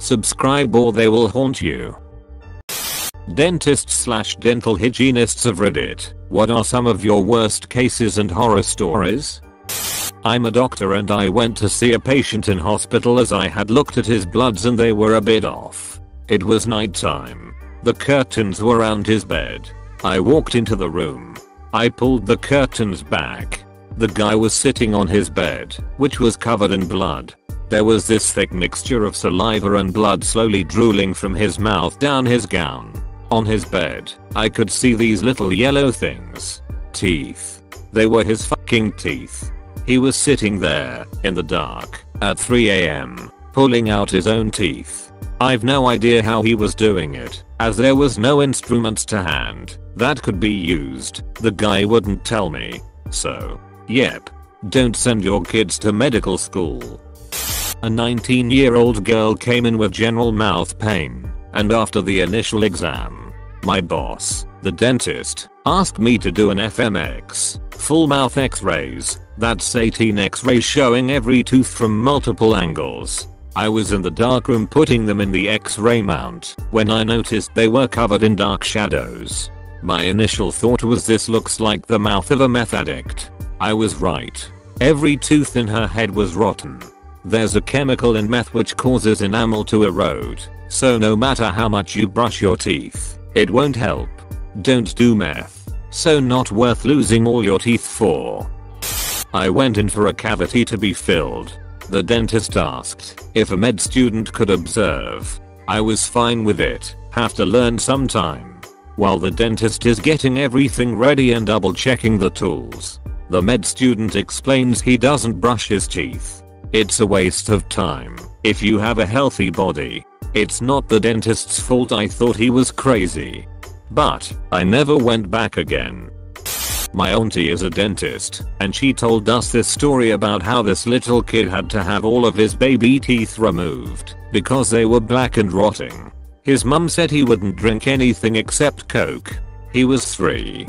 Subscribe or they will haunt you. Dentists/dental hygienists of Reddit, what are some of your worst cases and horror stories? I'm a doctor and I went to see a patient in hospital as I had looked at his bloods and they were a bit off. It was nighttime. The curtains were around his bed. I walked into the room. I pulled the curtains back. The guy was sitting on his bed, which was covered in blood. There was this thick mixture of saliva and blood slowly drooling from his mouth down his gown. On his bed, I could see these little yellow things. Teeth. They were his fucking teeth. He was sitting there, in the dark, at 3 AM, pulling out his own teeth. I've no idea how he was doing it, as there was no instruments to hand that could be used. The guy wouldn't tell me. So, yep. Don't send your kids to medical school. A 19-year-old girl came in with general mouth pain, and after the initial exam, my boss, the dentist, asked me to do an FMX, full mouth x-rays, that's 18 x-rays showing every tooth from multiple angles. I was in the dark room putting them in the x-ray mount when I noticed they were covered in dark shadows. My initial thought was this looks like the mouth of a meth addict. I was right. Every tooth in her head was rotten. There's a chemical in meth which causes enamel to erode, so no matter how much you brush your teeth, it won't help. Don't do meth. So not worth losing all your teeth for. I went in for a cavity to be filled. The dentist asked if a med student could observe. I was fine with it, have to learn sometime. While the dentist is getting everything ready and double checking the tools, the med student explains he doesn't brush his teeth. It's a waste of time if you have a healthy body. It's not the dentist's fault. I thought he was crazy. But I never went back again. My auntie is a dentist, and she told us this story about how this little kid had to have all of his baby teeth removed because they were black and rotting. His mum said he wouldn't drink anything except Coke. He was 3.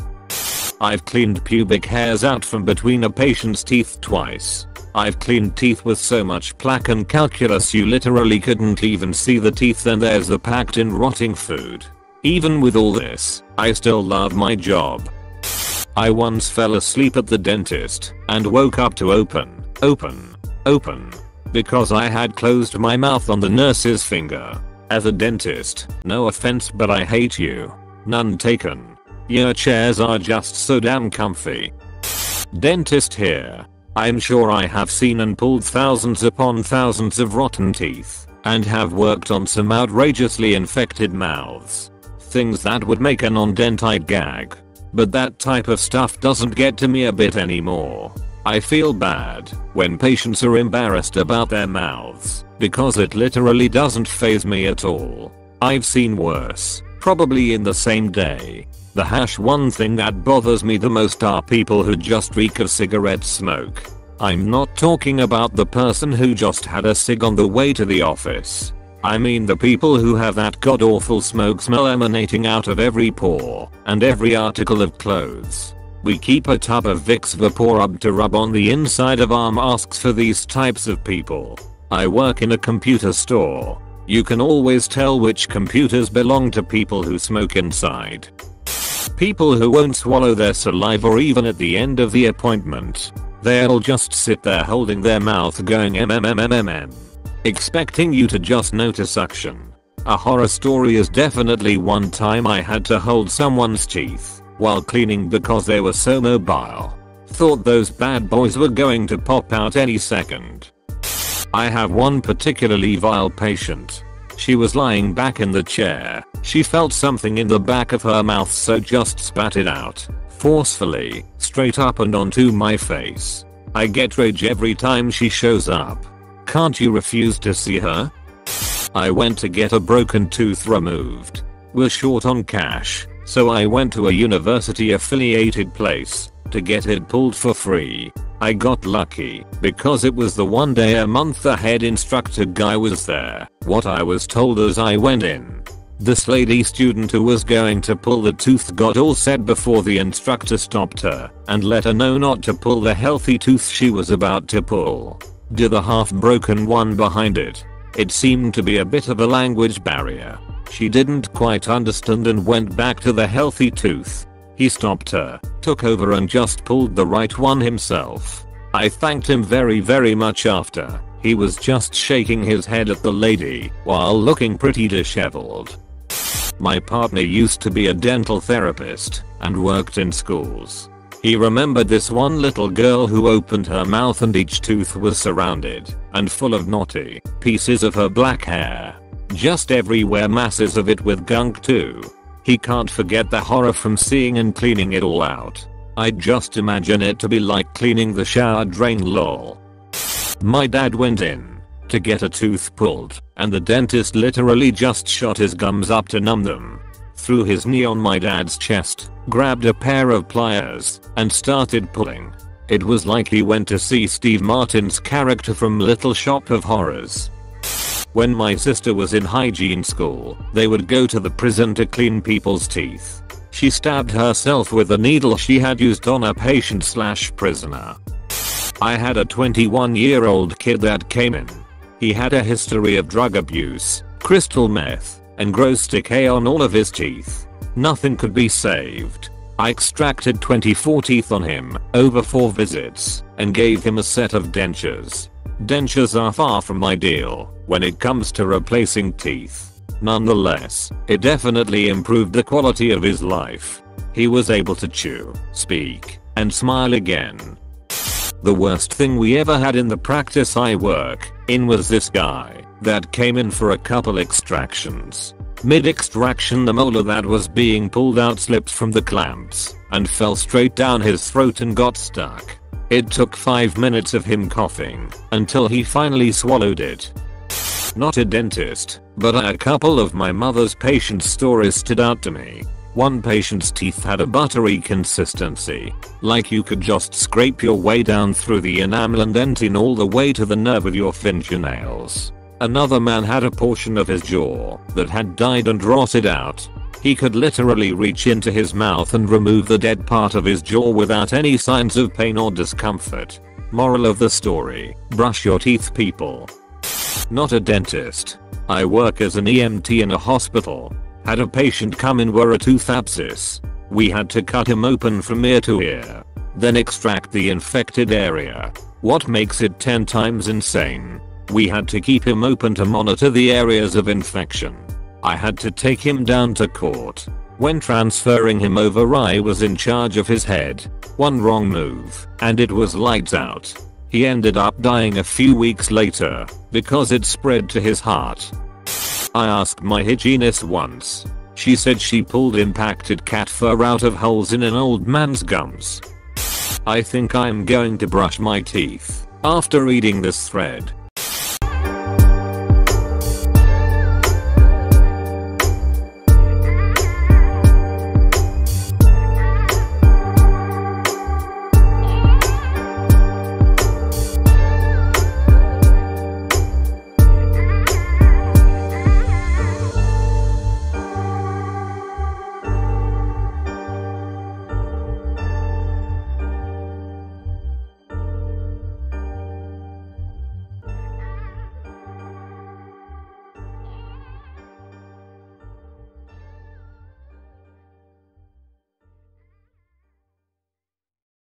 I've cleaned pubic hairs out from between a patient's teeth twice. I've cleaned teeth with so much plaque and calculus you literally couldn't even see the teeth, and there's the packed in rotting food. Even with all this, I still love my job. I once fell asleep at the dentist and woke up to open, because I had closed my mouth on the nurse's finger. As a dentist, no offense but I hate you. None taken. Your chairs are just so damn comfy. Dentist here. I'm sure I have seen and pulled thousands upon thousands of rotten teeth, and have worked on some outrageously infected mouths. Things that would make a non-dentite gag. But that type of stuff doesn't get to me a bit anymore. I feel bad when patients are embarrassed about their mouths, because it literally doesn't faze me at all. I've seen worse, probably in the same day. One thing that bothers me the most are people who just reek of cigarette smoke. I'm not talking about the person who just had a cig on the way to the office. I mean the people who have that god-awful smoke smell emanating out of every pore and every article of clothes. We keep a tub of Vicks VapoRub to rub on the inside of our masks for these types of people. I work in a computer store. You can always tell which computers belong to people who smoke inside. People who won't swallow their saliva even at the end of the appointment. They'll just sit there holding their mouth going mm, expecting you to just notice suction. A horror story is definitely one time I had to hold someone's teeth while cleaning because they were so mobile. Thought those bad boys were going to pop out any second. I have one particularly vile patient. She was lying back in the chair. She felt something in the back of her mouth, so just spat it out, forcefully, straight up and onto my face. I get rage every time she shows up. Can't you refuse to see her? I went to get a broken tooth removed. We're short on cash, so I went to a university affiliated place to get it pulled for free. I got lucky because it was the one day a month the head instructor guy was there. What I was told as I went in. This lady student who was going to pull the tooth got all set before the instructor stopped her and let her know not to pull the healthy tooth she was about to pull. Do the half broken one behind it. It seemed to be a bit of a language barrier. She didn't quite understand and went back to the healthy tooth. He stopped her, took over and just pulled the right one himself. I thanked him very much after. He was just shaking his head at the lady while looking pretty disheveled. My partner used to be a dental therapist and worked in schools. He remembered this one little girl who opened her mouth and each tooth was surrounded and full of knotty pieces of her black hair. Just everywhere, masses of it with gunk too. He can't forget the horror from seeing and cleaning it all out. I'd just imagine it to be like cleaning the shower drain lol. My dad went in to get a tooth pulled and the dentist literally just shot his gums up to numb them. Threw his knee on my dad's chest, grabbed a pair of pliers and started pulling. It was like he went to see Steve Martin's character from Little Shop of Horrors. When my sister was in hygiene school, they would go to the prison to clean people's teeth. She stabbed herself with a needle she had used on a patient/prisoner. I had a 21-year-old kid that came in. He had a history of drug abuse, crystal meth, and gross decay on all of his teeth. Nothing could be saved. I extracted 24 teeth on him over 4 visits and gave him a set of dentures. Dentures are far from ideal when it comes to replacing teeth. Nonetheless, it definitely improved the quality of his life. He was able to chew, speak, and smile again. The worst thing we ever had in the practice I work in was this guy that came in for a couple extractions. Mid-extraction, the molar that was being pulled out slipped from the clamps and fell straight down his throat and got stuck. It took 5 minutes of him coughing until he finally swallowed it. Not a dentist, but a couple of my mother's patients' stories stood out to me. One patient's teeth had a buttery consistency, like you could just scrape your way down through the enamel and dentin all the way to the nerve with your fingernails. Another man had a portion of his jaw that had died and rotted out. He could literally reach into his mouth and remove the dead part of his jaw without any signs of pain or discomfort. Moral of the story: brush your teeth, people. Not a dentist. I work as an EMT in a hospital. Had a patient come in with a tooth abscess. We had to cut him open from ear to ear, then extract the infected area. What makes it 10 times insane? We had to keep him open to monitor the areas of infection. I had to take him down to court. When transferring him over, I was in charge of his head. One wrong move and it was lights out. He ended up dying a few weeks later because it spread to his heart. I asked my hygienist once. She said she pulled impacted cat fur out of holes in an old man's gums. I think I'm going to brush my teeth after reading this thread.